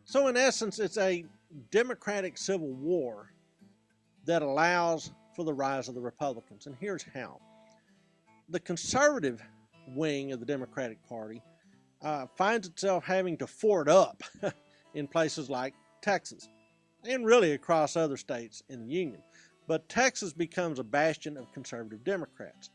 So in essence, it's a democratic civil war that allows for the rise of the Republicans. And here's how. The conservative wing of the Democratic Party finds itself having to ford up in places like Texas and really across other states in the Union. But Texas becomes a bastion of conservative Democrats.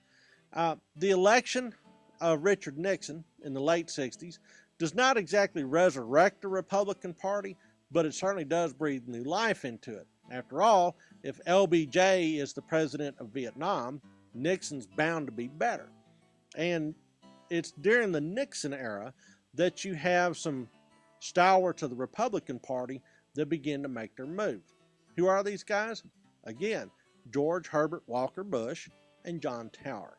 The election of Richard Nixon in the late 60s does not exactly resurrect the Republican Party, but it certainly does breathe new life into it. After all, if LBJ is the president of Vietnam, Nixon's bound to be better. And it's during the Nixon era that you have some stalwarts of the Republican Party that begin to make their move. Who are these guys? Again, George Herbert Walker Bush and John Tower.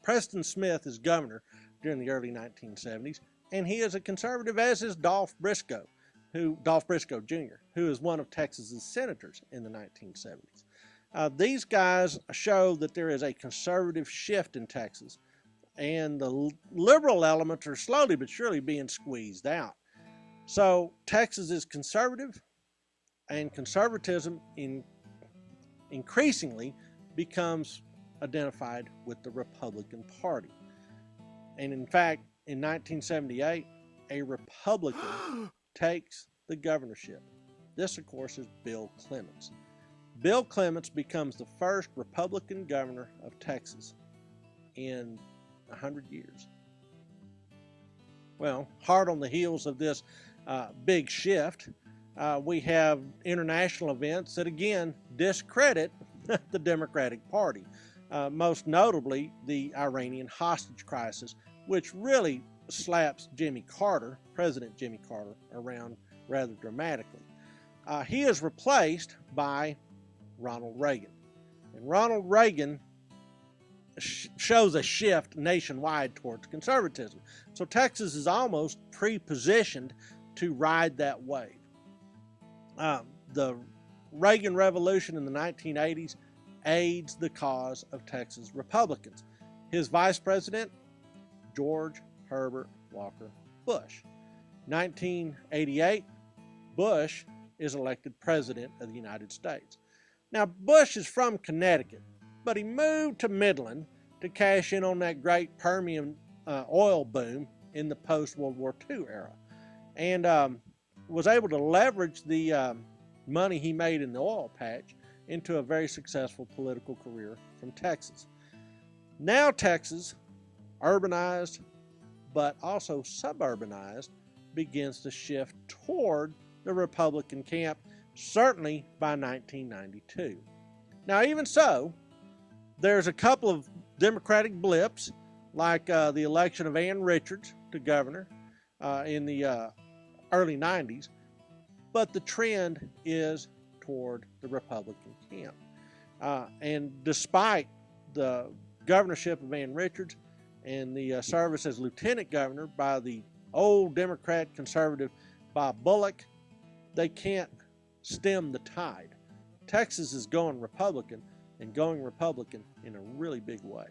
Preston Smith is governor during the early 1970s, and he is a conservative, as is Dolph Briscoe Jr., who is one of Texas's senators in the 1970s. These guys show that there is a conservative shift in Texas, and the liberal elements are slowly but surely being squeezed out. So Texas is conservative, and conservatism increasingly becomes identified with the Republican Party. And in fact, in 1978, a Republican takes the governorship. This, of course, is Bill Clements. Bill Clements becomes the first Republican governor of Texas in 100 years. Well, hard on the heels of this big shift, we have international events that again discredit the Democratic Party. Most notably, the Iranian hostage crisis, which really slaps President Jimmy Carter, around rather dramatically. He is replaced by Ronald Reagan. And Ronald Reagan shows a shift nationwide towards conservatism. So Texas is almost pre-positioned to ride that wave. The Reagan Revolution in the 1980s aids the cause of Texas Republicans. His vice president, George Herbert Walker Bush. 1988, Bush is elected president of the United States. Now, Bush is from Connecticut, but he moved to Midland to cash in on that great Permian oil boom in the post-World War II era, and was able to leverage the money he made in the oil patch into a very successful political career from Texas. Now Texas, urbanized but also suburbanized, begins to shift toward the Republican camp, certainly by 1992. Now, even so, there's a couple of Democratic blips, like the election of Ann Richards to governor in the early 90s, but the trend is toward the Republican camp. And despite the governorship of Ann Richards and the service as lieutenant governor by the old Democrat conservative Bob Bullock, they can't stem the tide. Texas is going Republican, and going Republican in a really big way.